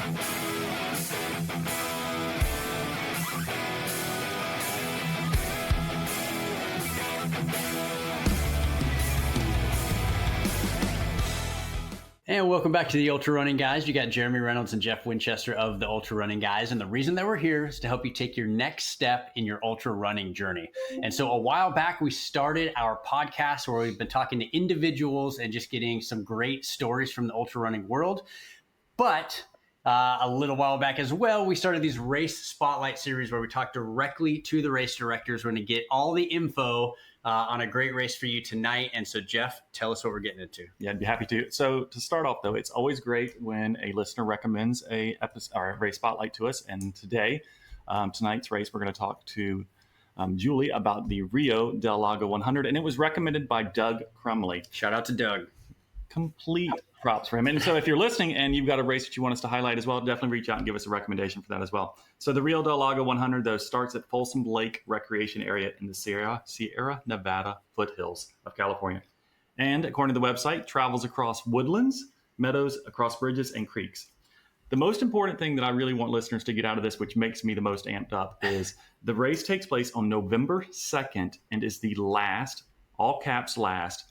And welcome back to the Ultra Running Guys. You got Jeremy Reynolds and Jeff Winchester of the Ultra Running Guys. And the reason that we're here is to help you take your next step in your ultra running journey. And so a while back, we started our podcast where we've been talking to individuals and just getting some great stories from the ultra running world. But a little while back as well, we started these race spotlight series where we talk directly to the race directors. We're going to get all the info on a great race for you tonight. And so, Jeff, tell us what we're getting into. Yeah, I'd be happy to. So to start off, though, it's always great when a listener recommends a race spotlight to us. And today, tonight's race, we're going to talk to Julie about the Rio Del Lago 100. And it was recommended by Doug Crumley. Shout out to Doug. Complete props for him. And so if you're listening and you've got a race that you want us to highlight as well, definitely reach out and give us a recommendation for that as well. So the Rio Del Lago 100, though, starts at Folsom Lake Recreation Area in the Sierra-Nevada Foothills of California. And according to the website, travels across woodlands, meadows, across bridges, and creeks. The most important thing that I really want listeners to get out of this, which makes me the most amped up, is the race takes place on November 2nd and is the last, all caps last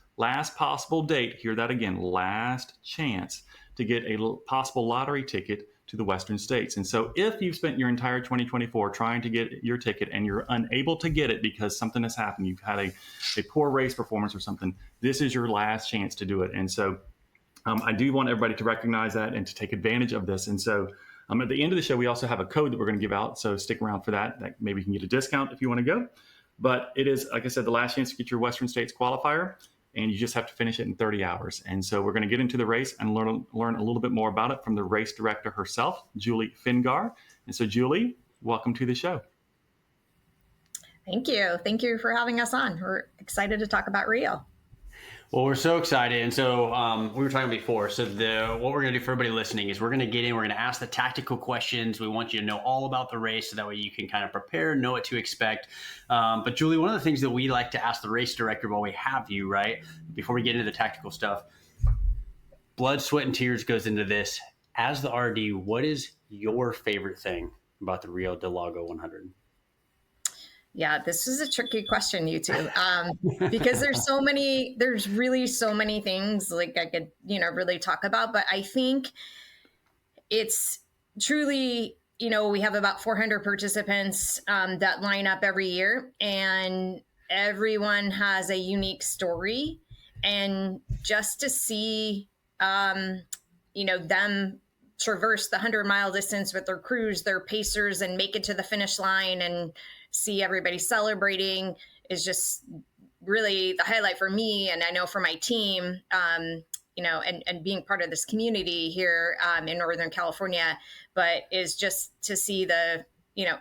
possible date, hear that again, last chance to get a possible lottery ticket to the Western States. And so if you've spent your entire 2024 trying to get your ticket and you're unable to get it because something has happened, you've had a poor race performance or something, this is your last chance to do it. And so I do want everybody to recognize that and to take advantage of this. And so at the end of the show, we also have a code that we're going to give out. So stick around for that. Maybe you can get a discount if you want to go. But it is, like I said, the last chance to get your Western States qualifier. And you just have to finish it in 30 hours. And so we're going to get into the race and learn a little bit more about it from the race director herself, Julie Fingar. And so, Julie, welcome to the show. Thank you. Thank you for having us on. We're excited to talk about Rio. Well, we're so excited. And so we were talking before. So what we're going to do for everybody listening is we're going to get in, we're going to ask the tactical questions. We want you to know all about the race so that way you can kind of prepare, know what to expect. But Julie, one of the things that we like to ask the race director while we have you, right, before we get into the tactical stuff, blood, sweat, and tears goes into this. As the RD, what is your favorite thing about the Rio Del Lago 100? Yeah, this is a tricky question, you two, because there's really so many things like I could, really talk about. But I think it's truly, we have about 400 participants that line up every year, and everyone has a unique story. And just to see, them traverse the 100-mile distance with their crews, their pacers, and make it to the finish line and see everybody celebrating is just really the highlight for me. And I know for my team, and being part of this community here in Northern California, but is just to see the,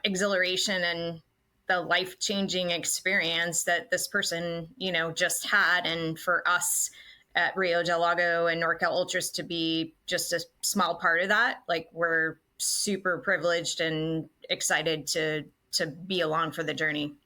exhilaration and the life-changing experience that this person, just had. And for us at Rio Del Lago and NorCal Ultras to be just a small part of that, like we're super privileged and excited to be along for the journey.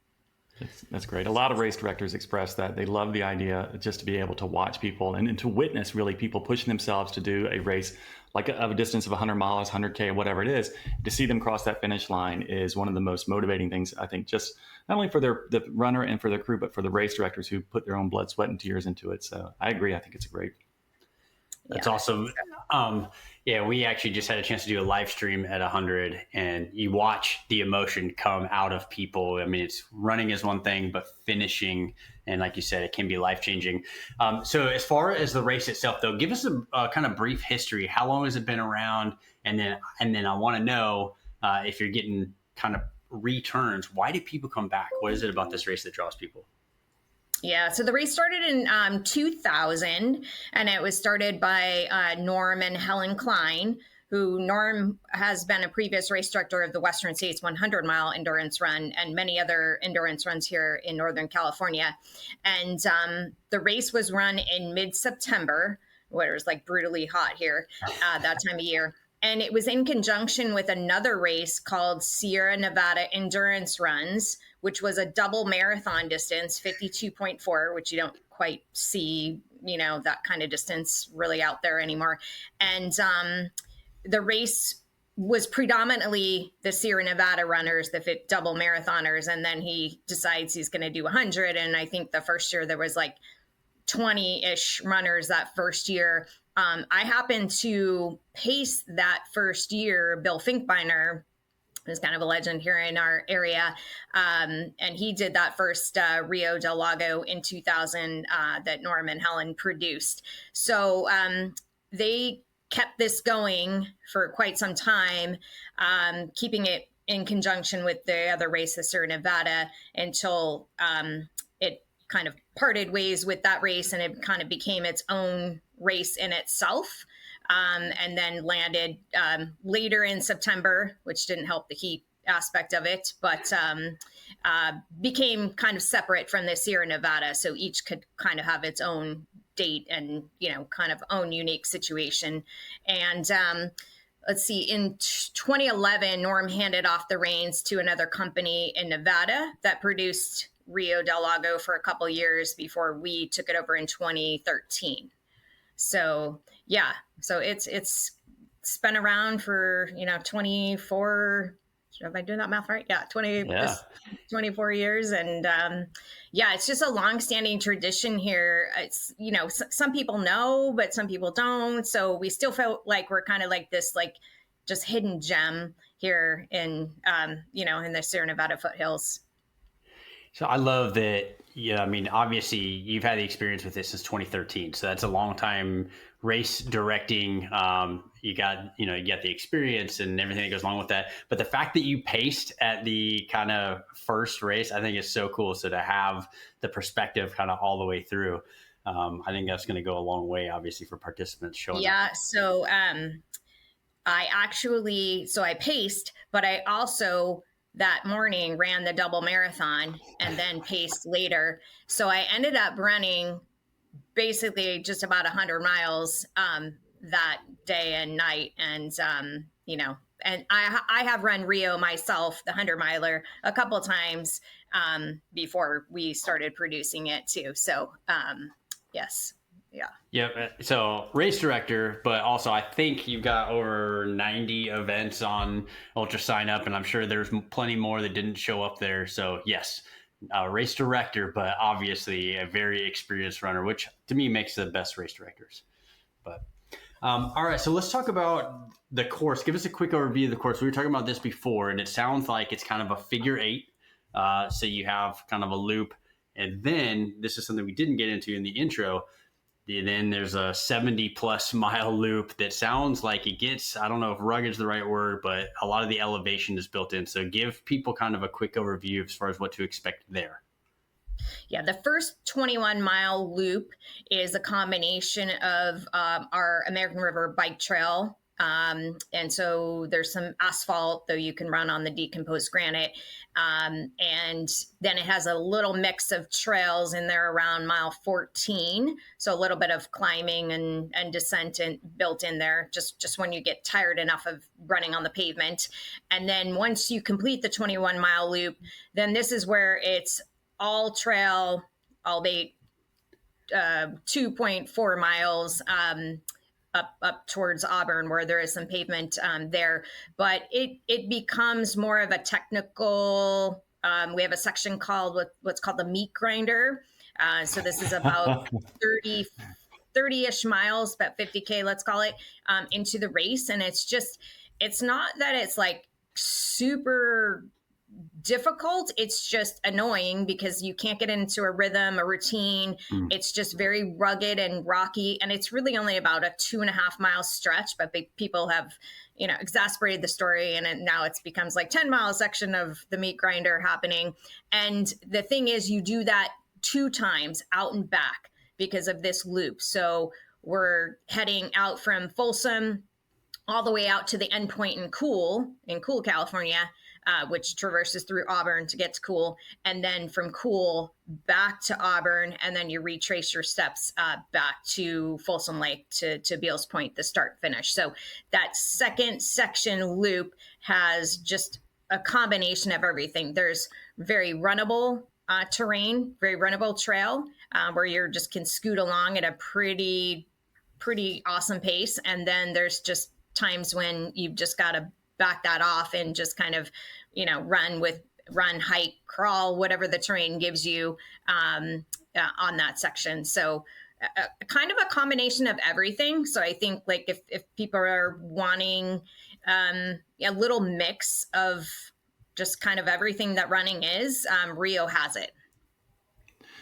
That's great. A lot of race directors express that they love the idea just to be able to watch people and to witness really people pushing themselves to do a race like of a distance of 100 miles, 100K, whatever it is. To see them cross that finish line is one of the most motivating things, I think, just not only for the runner and for their crew, but for the race directors who put their own blood, sweat, and tears into it. So I agree. I think it's great. That's awesome. We actually just had a chance to do a live stream at 100, and you watch the emotion come out of people. I mean, it's running is one thing, but finishing, and like you said, it can be life-changing. So as far as the race itself, though, give us a kind of brief history. How long has it been around? And then I want to know if you're getting kind of returns. Why do people come back? What is it about this race that draws people? Yeah, so the race started in 2000, and it was started by Norm and Helen Klein, who Norm has been a previous race director of the Western States 100-mile endurance run and many other endurance runs here in Northern California. And the race was run in mid-September, where it was like brutally hot here that time of year. And it was in conjunction with another race called Sierra-Nevada Endurance Runs, which was a double marathon distance, 52.4, which you don't quite see, that kind of distance really out there anymore. And the race was predominantly the Sierra-Nevada runners, the double marathoners. And then he decides he's going to do 100. And I think the first year there was like 20-ish runners that first year. I happened to pace that first year, Bill Finkbeiner, who's kind of a legend here in our area. And he did that first Rio Del Lago in 2000 that Norm and Helen produced. So they kept this going for quite some time, keeping it in conjunction with the other race, the Sierra-Nevada, until it kind of parted ways with that race and it kind of became its own race in itself. And then landed later in September, which didn't help the heat aspect of it, but became kind of separate from the Sierra-Nevada. So each could kind of have its own date and, kind of own unique situation. And let's see, in 2011, Norm handed off the reins to another company in Nevada that produced Rio Del Lago for a couple years before we took it over in 2013. So yeah, so it's been around for 24. Am I doing that math right? Yeah, 24 years, and it's just a long-standing tradition here. It's some people know, but some people don't. So we still feel like we're kind of like this, like just hidden gem here in in the Sierra-Nevada foothills. So I love that. Yeah, I mean, obviously you've had the experience with this since 2013, so that's a long time race directing. You got the experience and everything that goes along with that. But the fact that you paced at the kind of first race, I think is so cool. So to have the perspective kind of all the way through, I think that's going to go a long way, obviously, for participants showing. Yeah. So I paced, but I also that morning ran the double marathon and then paced later. So I ended up running basically just about 100 miles that day and night. And, and I have run Rio myself, the 100-miler, a couple of times before we started producing it too. So, yes. Yeah. Yep. So race director, but also I think you've got over 90 events on ultrasignup, and I'm sure there's plenty more that didn't show up there. So yes, race director, but obviously a very experienced runner, which to me makes the best race directors. But all right, so let's talk about the course. Give us a quick overview of the course. We were talking about this before, and it sounds like it's kind of a figure eight. So you have kind of a loop, and then this is something we didn't get into in the intro. And then there's a 70-plus mile loop that sounds like it gets, I don't know if rugged is the right word, but a lot of the elevation is built in. So give people kind of a quick overview as far as what to expect there. Yeah, the first 21-mile loop is a combination of our American River bike trail. And so there's some asphalt, though you can run on the decomposed granite. And then it has a little mix of trails in there around mile 14. So a little bit of climbing and descent built in there, just when you get tired enough of running on the pavement. And then once you complete the 21-mile loop, then this is where it's all trail, albeit 2.4 miles, up towards Auburn, where there is some pavement there, but it becomes more of a technical. We have a section called what's called the meat grinder. So this is about 30-ish miles, about 50K, let's call it, into the race. And it's not that it's like super difficult. It's just annoying because you can't get into a rhythm, a routine. It's just very rugged and rocky. And it's really only about a 2.5-mile stretch, but people have, exasperated the story. And now it becomes like 10-mile section of the meat grinder happening. And the thing is, you do that 2 times out and back because of this loop. So we're heading out from Folsom all the way out to the endpoint in Cool, California, which traverses through Auburn to get to Cool, and then from Cool back to Auburn, and then you retrace your steps back to Folsom Lake to Beals Point, the start finish. So that second section loop has just a combination of everything. There's very runnable terrain, very runnable trail where you just can scoot along at a pretty awesome pace, and then there's just times when you've just got to back that off and just kind of, run, hike, crawl, whatever the terrain gives you on that section. So kind of a combination of everything. So I think like if people are wanting a little mix of just kind of everything that running is, Rio has it.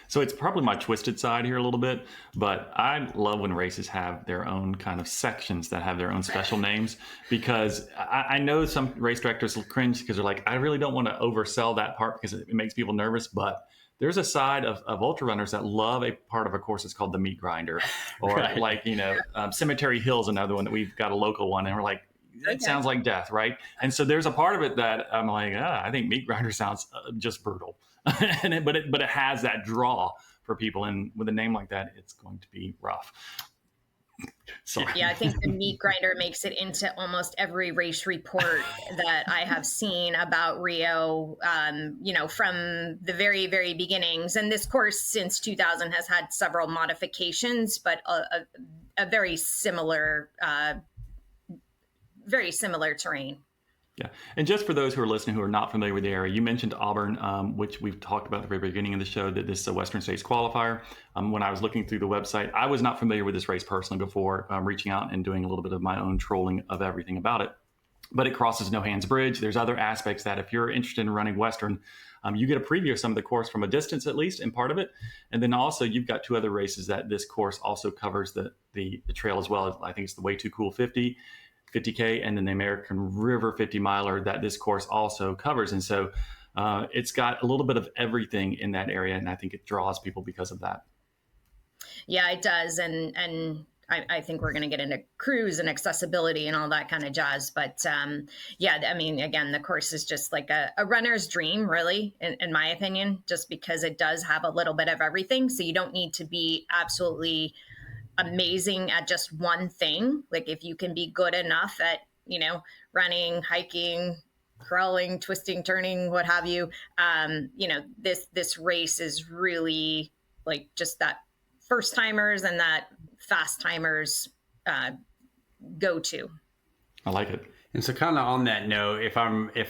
So it's probably my twisted side here a little bit, but I love when races have their own kind of sections that have their own special names, because I know some race directors will cringe because they're like, I really don't want to oversell that part because it makes people nervous. But there's a side of ultra runners that love a part of a course that's called the meat grinder, or Right. like, Cemetery Hill's another one that we've got a local one. And we're like, it sounds like death, right? And so there's a part of it that I'm like, I think meat grinder sounds just brutal. But it has that draw for people, and with a name like that, it's going to be rough. Sorry. Yeah, I think the meat grinder makes it into almost every race report that I have seen about Rio, from the very, very beginnings. And this course since 2000 has had several modifications, but a very similar terrain. Yeah. And just for those who are listening who are not familiar with the area, you mentioned Auburn, which we've talked about at the very beginning of the show, that this is a Western States qualifier. When I was looking through the website, I was not familiar with this race personally before reaching out and doing a little bit of my own trolling of everything about it. But it crosses No Hands Bridge. There's other aspects that if you're interested in running Western, you get a preview of some of the course from a distance, at least, in part of it. And then also you've got two other races that this course also covers the trail as well. I think it's the Way Too Cool 50K, and then the American River 50 miler that this course also covers. And so it's got a little bit of everything in that area, and I think it draws people because of that. Yeah, it does. And I think we're going to get into cruise and accessibility and all that kind of jazz. But again, the course is just like a runner's dream, really, in my opinion, just because it does have a little bit of everything. So you don't need to be absolutely amazing at just one thing. Like if you can be good enough at, running, hiking, crawling, twisting, turning, what have you, this race is really like just that first timers and that fast timers go to. I like it. And so kind of on that note, if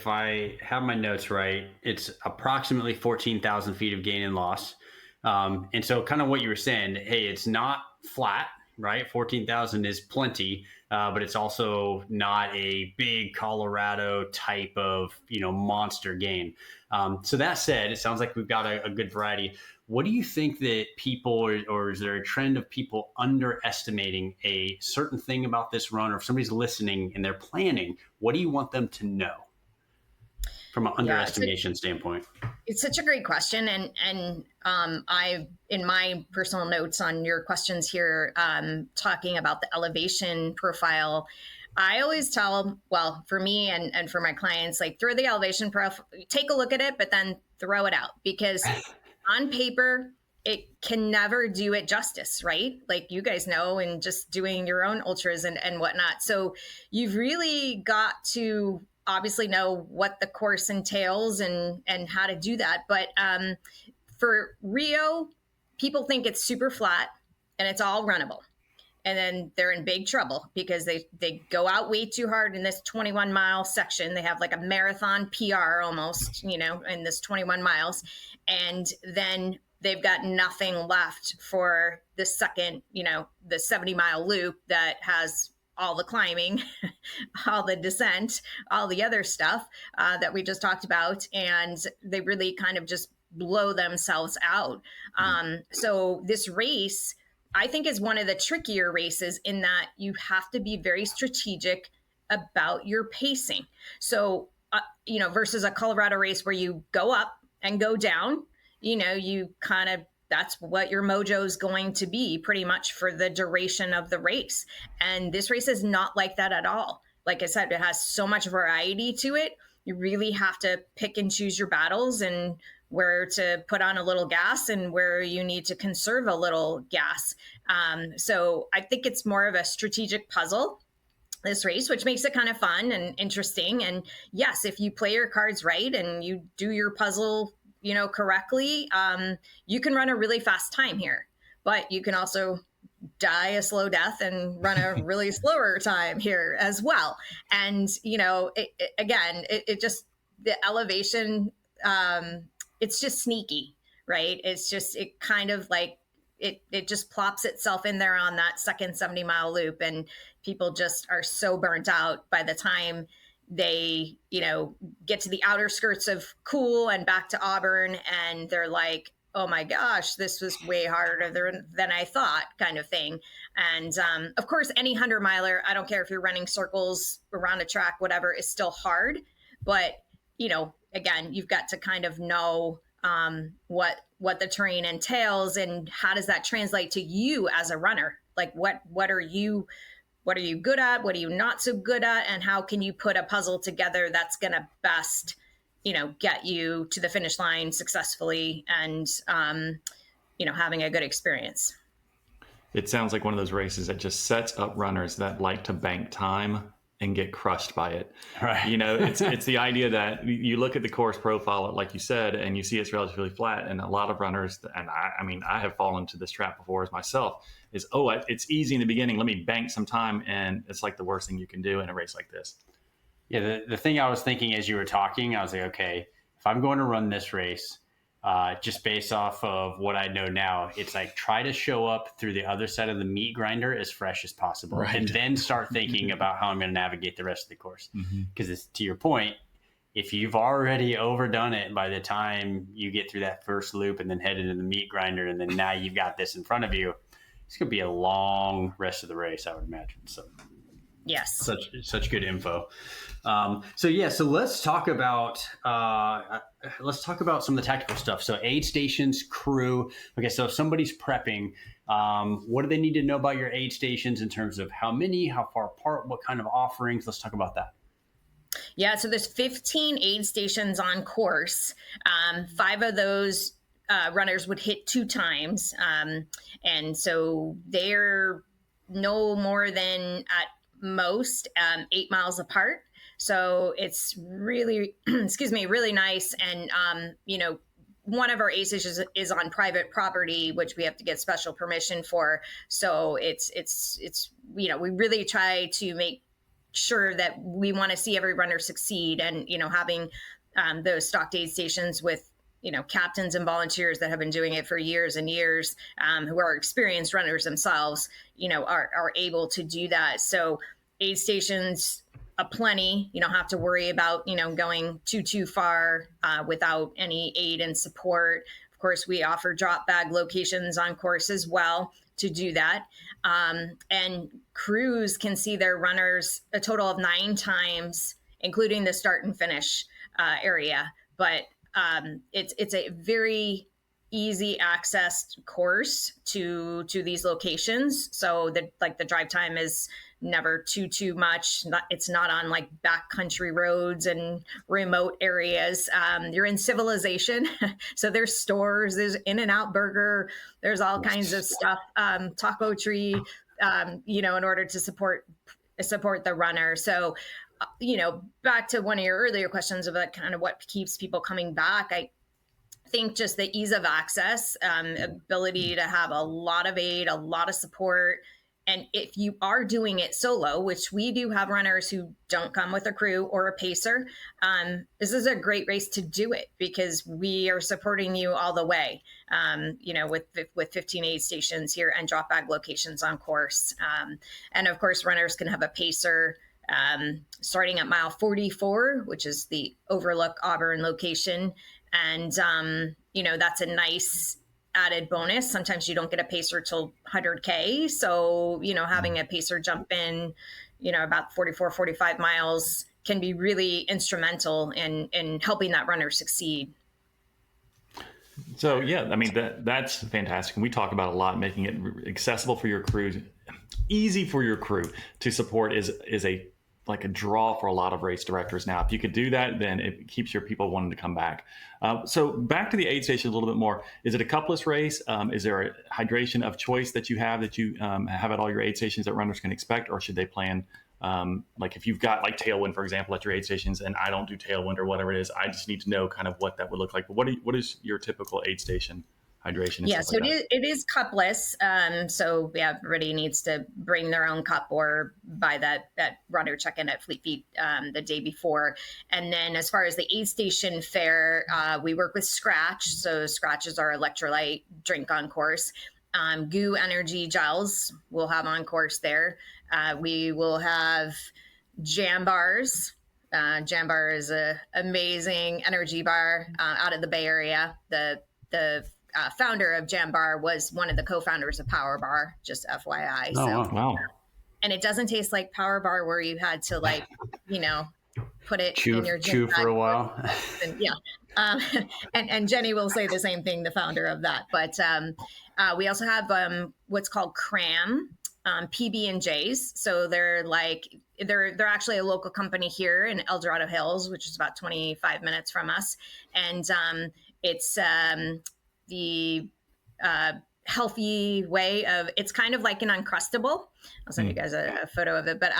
I have my notes right, it's approximately 14,000 feet of gain and loss. And so kind of what you were saying, hey, it's not flat, right? 14,000 is plenty, but it's also not a big Colorado type of, monster gain. So that said, it sounds like we've got a good variety. What do you think that people, or is there a trend of people underestimating a certain thing about this run? Or if somebody's listening and they're planning, what do you want them to know from an underestimation standpoint? It's such a great question. And I, in my personal notes on your questions here, talking about the elevation profile, I always tell, well, for me and for my clients, like throw the elevation profile, take a look at it, but then throw it out, because on paper, it can never do it justice, right? Like you guys know, and just doing your own ultras and whatnot. So you've really got to obviously know what the course entails and how to do that. But for Rio, people think it's super flat and it's all runnable. And then they're in big trouble because they go out way too hard in this 21-mile section. They have like a marathon PR almost, in this 21 miles. And then they've got nothing left for the second, the 70-mile loop that has all the climbing, all the descent, all the other stuff that we just talked about. And they really kind of just blow themselves out. So this race, I think, is one of the trickier races in that you have to be very strategic about your pacing. So, versus a Colorado race where you go up and go down, you kind of, that's what your mojo is going to be pretty much for the duration of the race. And this race is not like that at all. Like I said, it has so much variety to it. You really have to pick and choose your battles and where to put on a little gas and where you need to conserve a little gas. So I think it's more of a strategic puzzle, this race, which makes it kind of fun and interesting. And yes, if you play your cards right and you do your puzzle, correctly, you can run a really fast time here, but you can also die a slow death and run a really slower time here as well. And, it just, the elevation, it's just sneaky, right? It's just, it kind of like, it just plops itself in there on that second 70-mile loop. And people just are so burnt out by the time they, get to the outer skirts of Cool and back to Auburn. And they're like, oh my gosh, this was way harder than I thought, kind of thing. And of course, any 100-miler, I don't care if you're running circles around a track, whatever, is still hard. But, again, you've got to kind of know what the terrain entails and how does that translate to you as a runner? Like what are you good at? What are you not so good at? And how can you put a puzzle together that's going to best, get you to the finish line successfully and, having a good experience. It sounds like one of those races that just sets up runners that like to bank time and get crushed by it. Right. It's the idea that you look at the course profile, like you said, and you see it's relatively flat. And a lot of runners, and I have fallen into this trap before as myself, is, it's easy in the beginning. Let me bank some time. And it's like the worst thing you can do in a race like this. Yeah. The thing I was thinking as you were talking, I was like, okay, if I'm going to run this race, just based off of what I know now, it's like try to show up through the other side of the meat grinder as fresh as possible, right, and then start thinking about how I'm going to navigate the rest of the course. Because it's, to your point, if you've already overdone it by the time you get through that first loop and then head into the meat grinder, and then now you've got this in front of you, it's going to be a long rest of the race, I would imagine. So yes, such good info. So let's talk about some of the tactical stuff. So aid stations, crew. Okay, so if somebody's prepping, what do they need to know about your aid stations in terms of how many, how far apart, what kind of offerings? Let's talk about that. Yeah, so there's 15 aid stations on course. 5 of those runners would hit 2 times, and so they're no more than at most 8 miles apart. So it's really, really nice. And, one of our aid stations is on private property, which we have to get special permission for. So it's we really try to make sure that we want to see every runner succeed. And, having those stocked aid stations with, captains and volunteers that have been doing it for years and years, who are experienced runners themselves, are able to do that. So aid stations aplenty. You don't have to worry about, going too far without any aid and support. Of course, we offer drop bag locations on course as well to do that. And crews can see their runners a total of 9 times, including the start and finish area. But it's a very easy accessed course to these locations. So the drive time is never too much. It's not on like backcountry roads and remote areas. You're in civilization. So there's stores, there's In-N-Out Burger, there's all kinds of stuff, Taco Tree, in order to support the runner. So, back to one of your earlier questions about kind of what keeps people coming back, I think just the ease of access, ability to have a lot of aid, a lot of support. And if you are doing it solo, which we do have runners who don't come with a crew or a pacer, this is a great race to do it because we are supporting you all the way, with 15 aid stations here and drop bag locations on course. And of course, runners can have a pacer starting at mile 44, which is the Overlook Auburn location. And, that's a nice added bonus. Sometimes you don't get a pacer till 100K. So, having a pacer jump in, about 44, 45 miles can be really instrumental in helping that runner succeed. So, that's fantastic. And we talk about a lot, making it accessible for your crew, easy for your crew to support is a draw for a lot of race directors now. If you could do that, then it keeps your people wanting to come back. So back to the aid station a little bit more. Is it a coupless race? Is there a hydration of choice that you have at all your aid stations that runners can expect? Or should they plan, if you've got like Tailwind, for example, at your aid stations, and I don't do Tailwind or whatever it is, I just need to know kind of what that would look like. But what is your typical aid station hydration and Yeah, stuff so like that. it is cupless. So yeah, everybody needs to bring their own cup or buy that runner check-in at Fleet Feet the day before. And then as far as the aid station fare, we work with Scratch. So Scratch is our electrolyte drink on course. Goo Energy gels we'll have on course there. We will have Jam Bars. Jam Bar is a amazing energy bar out of the Bay Area. The founder of Jam Bar was one of the co-founders of Power Bar, just FYI. Oh, So, wow. Wow. and it doesn't taste like Power Bar where you had to like, you know, put it in your gym Chew bag for a while. and, yeah. Um, and Jenny will say the same thing, the founder of that. But we also have what's called Cram. PB&Js. So they're actually a local company here in El Dorado Hills, which is about 25 minutes from us. And it's the healthy way of, it's kind of like an Uncrustable. I'll send you guys a photo of it. But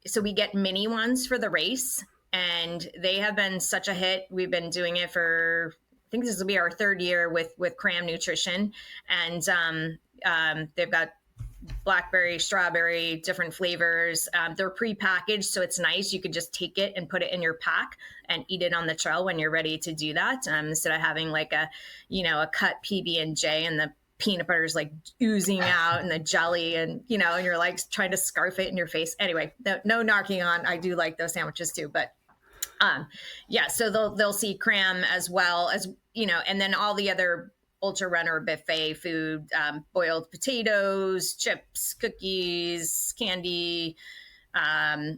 so we get mini ones for the race, and they have been such a hit. We've been doing it for, I think this will be our third year with Cram Nutrition. And they've got blackberry, strawberry, different flavors. They're pre-packaged, so it's nice. You could just take it and put it in your pack and eat it on the trail when you're ready to do that. Instead of having like a cut PB&J and the peanut butter is like oozing out and the jelly and you're like trying to scarf it in your face. Anyway, no knocking on. I do like those sandwiches too, but yeah. So they'll see Cram as well as and then all the other ultra runner buffet food, boiled potatoes, chips, cookies, candy.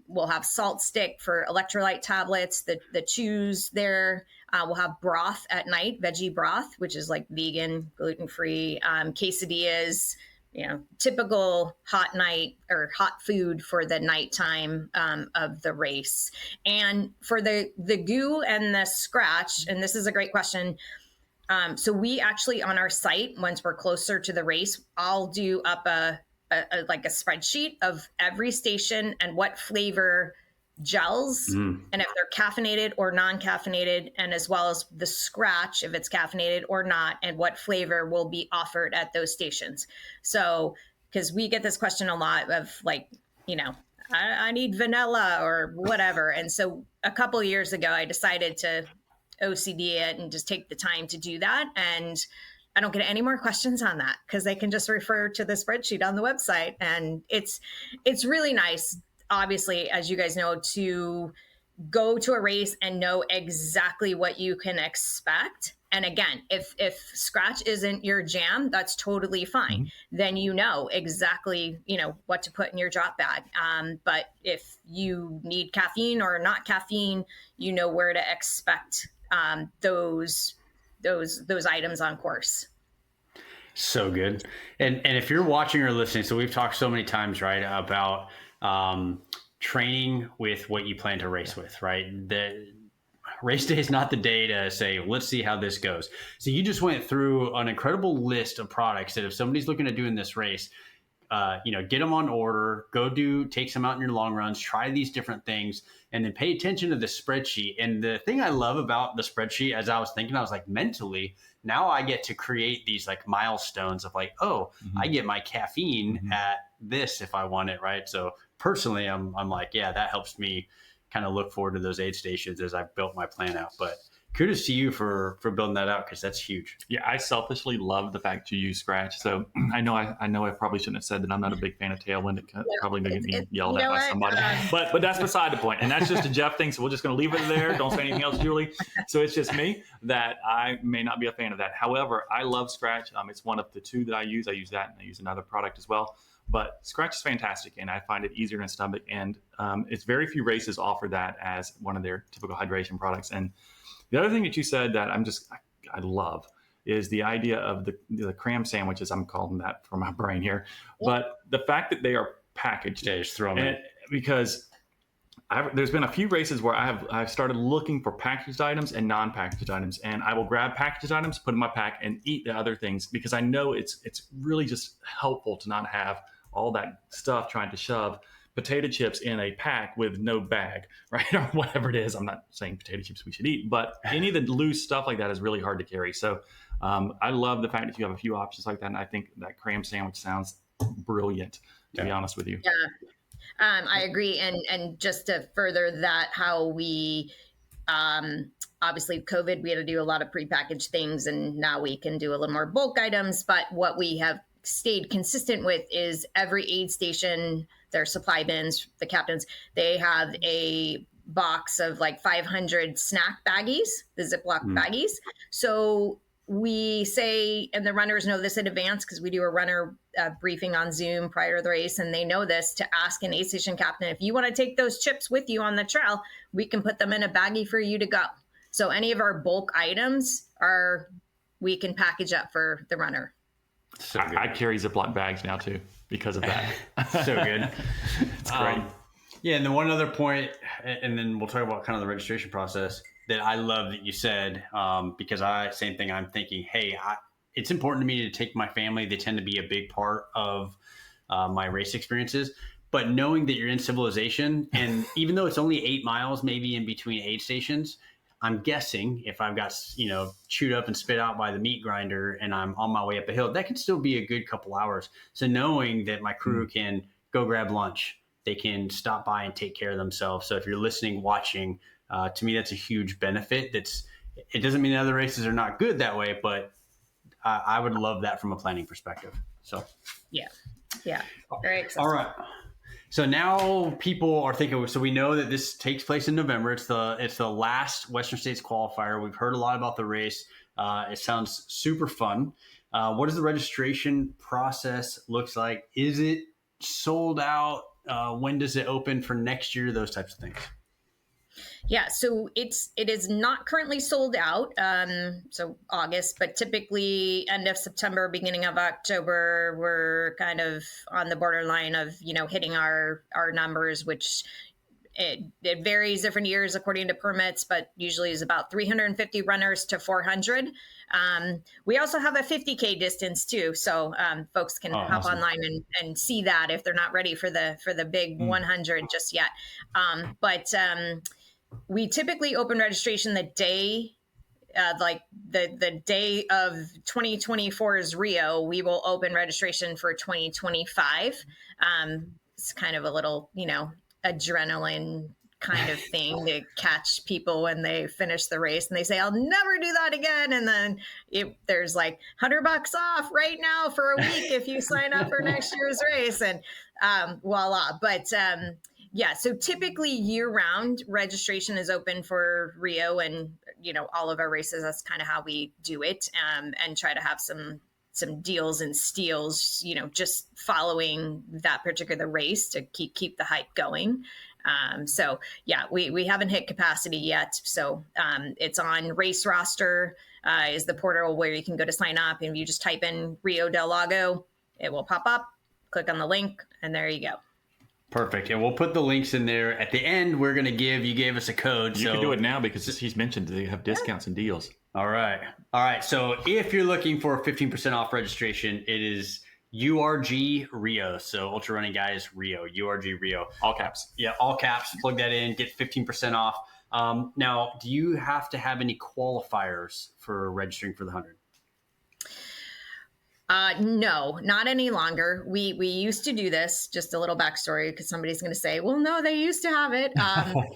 We'll have salt stick for electrolyte tablets, the chews there. We'll have broth at night, veggie broth, which is like vegan, gluten-free, quesadillas, typical hot night or hot food for the nighttime of the race. And for the goo and the Scratch, and this is a great question. So we actually on our site, once we're closer to the race, I'll do up a spreadsheet of every station and what flavor gels and if they're caffeinated or non-caffeinated, and as well as the Scratch, if it's caffeinated or not, and what flavor will be offered at those stations. So, because we get this question a lot of like, I need vanilla or whatever. And so a couple of years ago, I decided to OCD it and just take the time to do that. And I don't get any more questions on that because they can just refer to the spreadsheet on the website. And it's really nice, obviously, as you guys know, to go to a race and know exactly what you can expect. And again, if Scratch isn't your jam, that's totally fine. Then exactly, what to put in your drop bag. But if you need caffeine or not caffeine, you know where to expect those items on course. So good. And if you're watching or listening, so we've talked so many times, right, about training with what you plan to race with, right? The race day is not the day to say, let's see how this goes. So you just went through an incredible list of products that if somebody's looking at doing this race, get them on order, take some out in your long runs, try these different things, and then pay attention to the spreadsheet. And the thing I love about the spreadsheet, as I was thinking, I was like, mentally, now I get to create these like milestones of like, I get my caffeine at this if I want it, right? So personally, I'm like, yeah, that helps me kind of look forward to those aid stations as I've built my plan out. But kudos to you for building that out, because that's huge. Yeah, I selfishly love the fact you use Scratch. So I know I probably shouldn't have said that I'm not a big fan of Tailwind. It probably going to get me yelled at by somebody. But that's beside the point. And that's just a Jeff thing. So we're just going to leave it there. Don't say anything else, Julie. So it's just me that I may not be a fan of that. However, I love Scratch. It's one of the two that I use. I use that and I use another product as well. But Scratch is fantastic, and I find it easier than stomach. And it's very few races offer that as one of their typical hydration products. And the other thing that you said that I love is the idea of the Cram sandwiches. I'm calling that for my brain here. But the fact that they are packaged. Yeah, just throw them in. Because there's been a few races where I've started looking for packaged items and non-packaged items. And I will grab packaged items, put in my pack, and eat the other things because I know it's really just helpful to not have all that stuff trying to shove potato chips in a pack with no bag, right? Or whatever it is. I'm not saying potato chips we should eat, but any of the loose stuff like that is really hard to carry. So I love the fact that you have a few options like that. And I think that cram sandwich sounds brilliant, to be honest with you. Yeah. I agree. And just to further that, how we, obviously COVID, we had to do a lot of prepackaged things, and now we can do a little more bulk items. But what we have stayed consistent with is every aid station, their supply bins, the captains, they have a box of like 500 snack baggies, the Ziploc baggies. So we say, and the runners know this in advance because we do a runner briefing on Zoom prior to the race, and they know this, to ask an aid station captain, if you want to take those chips with you on the trail, we can put them in a baggie for you to go. So any of our bulk items we can package up for the runner. So I carry Ziploc bags now too because of that. So good. It's great. Yeah, and then one other point, and then we'll talk about kind of the registration process that I love that you said, because same thing, I'm thinking, hey, it's important to me to take my family. They tend to be a big part of my race experiences. But knowing that you're in civilization, and even though it's only 8 miles maybe in between aid stations, I'm guessing if I've got, chewed up and spit out by the meat grinder and I'm on my way up a hill, that could still be a good couple hours. So knowing that my crew can go grab lunch, they can stop by and take care of themselves. So if you're listening, watching, to me, that's a huge benefit. It doesn't mean other races are not good that way, but I would love that from a planning perspective. So yeah, very exciting. All right. So now people are thinking, so we know that this takes place in November. It's the last Western States qualifier. We've heard a lot about the race. It sounds super fun. What does the registration process looks like? Is it sold out? When does it open for next year? Those types of things. Yeah, so it is not currently sold out, so August, but typically end of September, beginning of October, we're kind of on the borderline of, hitting our numbers, which it varies different years according to permits, but usually is about 350 runners to 400. We also have a 50K distance too, so folks can hop online and see that if they're not ready for the big 100 just yet. But we typically open registration the day, the day of 2024's Rio. We will open registration for 2025. It's kind of a little, adrenaline kind of thing to catch people when they finish the race and they say, I'll never do that again. And then there's like $100 off right now for a week if you sign up for next year's race, and voila. But yeah, so typically year-round registration is open for Rio and, all of our races. That's kind of how we do it, and try to have some deals and steals, just following that particular race to keep the hype going. So yeah, we haven't hit capacity yet. So it's on Race Roster is the portal where you can go to sign up, and you just type in Rio Del Lago, it will pop up, click on the link, and there you go. Perfect. And we'll put the links in there. At the end, we're going to you gave us a code. You can do it now because he's mentioned they have discounts and deals. All right. So if you're looking for 15% off registration, it is URG Rio. So Ultra Running Guys Rio, URG Rio. All caps. Yeah, all caps. Plug that in, get 15% off. Now, do you have to have any qualifiers for registering for the 100? No, not any longer. We used to do this, just a little backstory, because somebody's going to say, well, no, they used to have it.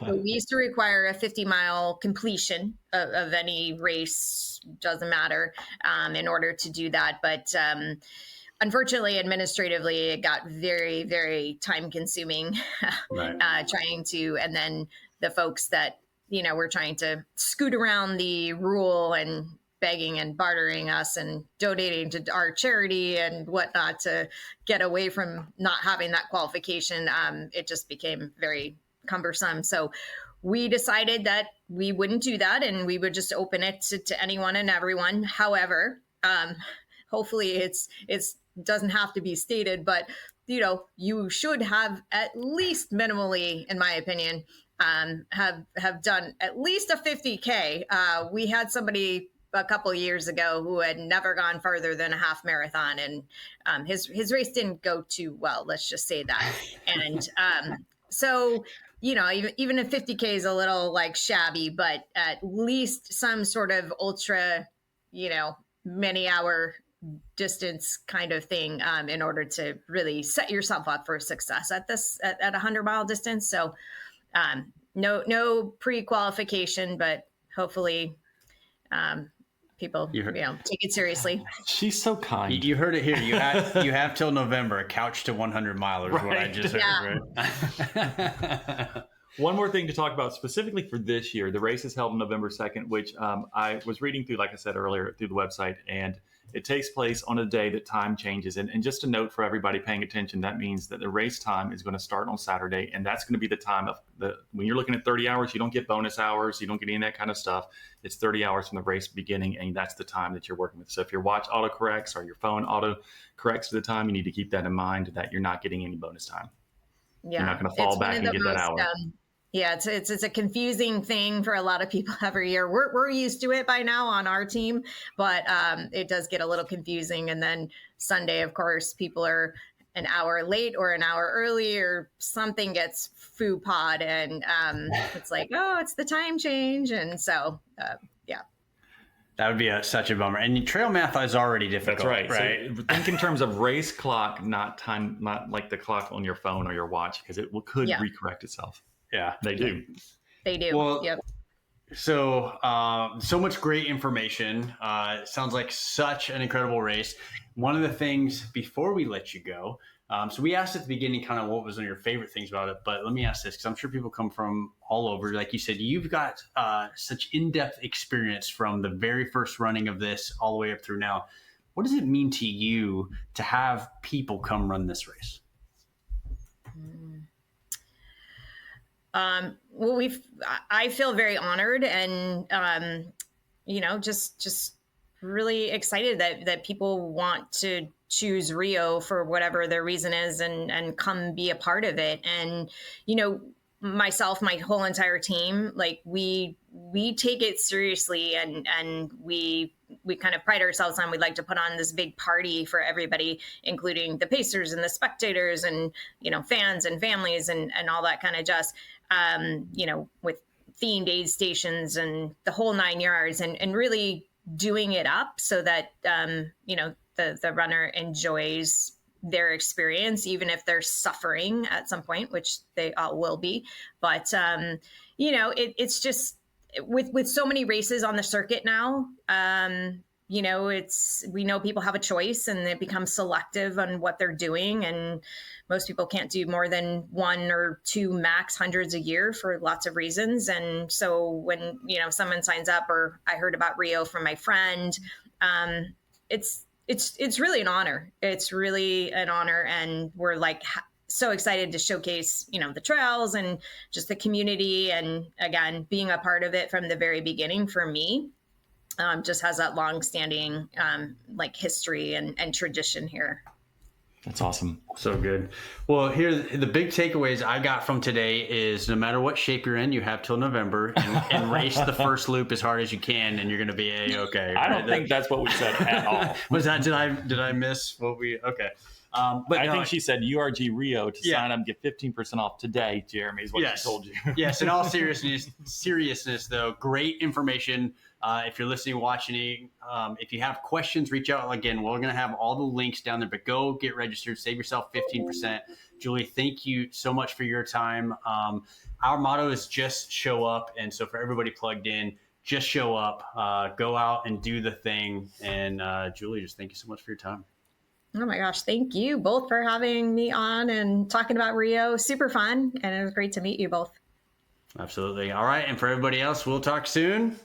We used to require a 50-mile completion of any race, doesn't matter, in order to do that. But unfortunately, administratively, it got very, very time consuming trying to, and then the folks that, were trying to scoot around the rule and begging and bartering us and donating to our charity and whatnot to get away from not having that qualification. It just became very cumbersome. So we decided that we wouldn't do that and we would just open it to anyone and everyone. However, hopefully it's doesn't have to be stated, but you should have at least minimally, in my opinion, have done at least a 50K. We had somebody a couple of years ago who had never gone farther than a half marathon, and his race didn't go too well. Let's just say that. And so, even if 50K is a little like shabby, but at least some sort of ultra, many hour distance kind of thing in order to really set yourself up for success at a 100-mile distance. So no pre-qualification, but hopefully people take it seriously. She's so kind. You heard it here. You have till November. Couch to 100 milers. Right. What I just heard. Right? One more thing to talk about specifically for this year. The race is held on November 2nd, which I was reading through, like I said earlier, through the website, and it takes place on a day that time changes. And just a note for everybody paying attention, that means that the race time is going to start on Saturday, and that's going to be the time of when you're looking at 30 hours, you don't get bonus hours, you don't get any of that kind of stuff. It's 30 hours from the race beginning, and that's the time that you're working with. So if your watch autocorrects or your phone autocorrects to the time, you need to keep that in mind that you're not getting any bonus time. Yeah. You're not going to fall back and get that hour. Yeah, it's a confusing thing for a lot of people every year. We're used to it by now on our team, but it does get a little confusing. And then Sunday, of course, people are an hour late or an hour early, or something gets foo-pod, and it's like, oh, it's the time change. And so, yeah. That would be such a bummer. And trail math is already difficult. That's right. Right. So think in terms of race clock, not time, not like the clock on your phone or your watch, because it could recorrect itself. Yeah, they do. They do. Well, yep. So, so much great information. It sounds like such an incredible race. One of the things before we let you go, so we asked at the beginning kind of what was one of your favorite things about it, but let me ask this, because I'm sure people come from all over. Like you said, you've got such in-depth experience from the very first running of this all the way up through now. What does it mean to you to have people come run this race? Well, I feel very honored and, just really excited that people want to choose Rio for whatever their reason is and come be a part of it. And, myself, my whole entire team, like we take it seriously and we kind of pride ourselves on, we'd like to put on this big party for everybody, including the pacers and the spectators and, fans and families and all that kind of just, with themed aid stations and the whole 9 yards and really doing it up so that, the runner enjoys their experience, even if they're suffering at some point, which they all will be. But, it's just with so many races on the circuit now, we know people have a choice and it becomes selective on what they're doing. And most people can't do more than 1 or 2 max hundreds a year for lots of reasons. And so when, someone signs up, or I heard about Rio from my friend, it's really an honor. It's really an honor. And we're like so excited to showcase, the trails and just the community. And again, being a part of it from the very beginning for me, just has that long-standing history and tradition here. That's awesome. So good. Well, here, the big takeaways I got from today is no matter what shape you're in, you have till November and race the first loop as hard as you can, and you're going to be A-okay. I don't think that's what we said at all. Was that, did I miss what we, okay. But I think she said URG Rio to sign up and get 15% off today, Jeremy, is what she told you. Yes, in all seriousness, though, great information. If you're listening, watching, if you have questions, reach out. Again, we're going to have all the links down there, but go get registered, save yourself 15%. Julie, thank you so much for your time. Our motto is just show up. And so for everybody plugged in, just show up, go out and do the thing. And Julie, just thank you so much for your time. Oh my gosh. Thank you both for having me on and talking about Rio. Super fun. And it was great to meet you both. Absolutely. All right. And for everybody else, we'll talk soon.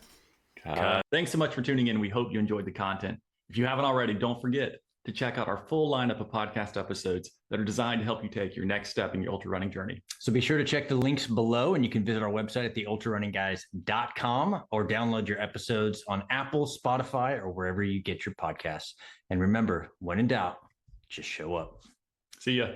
Thanks so much for tuning in. We hope you enjoyed the content. If you haven't already, don't forget to check out our full lineup of podcast episodes that are designed to help you take your next step in your ultra running journey. So be sure to check the links below, and you can visit our website at theultrarunningguys.com or download your episodes on Apple, Spotify, or wherever you get your podcasts. And remember, when in doubt, just show up. See ya.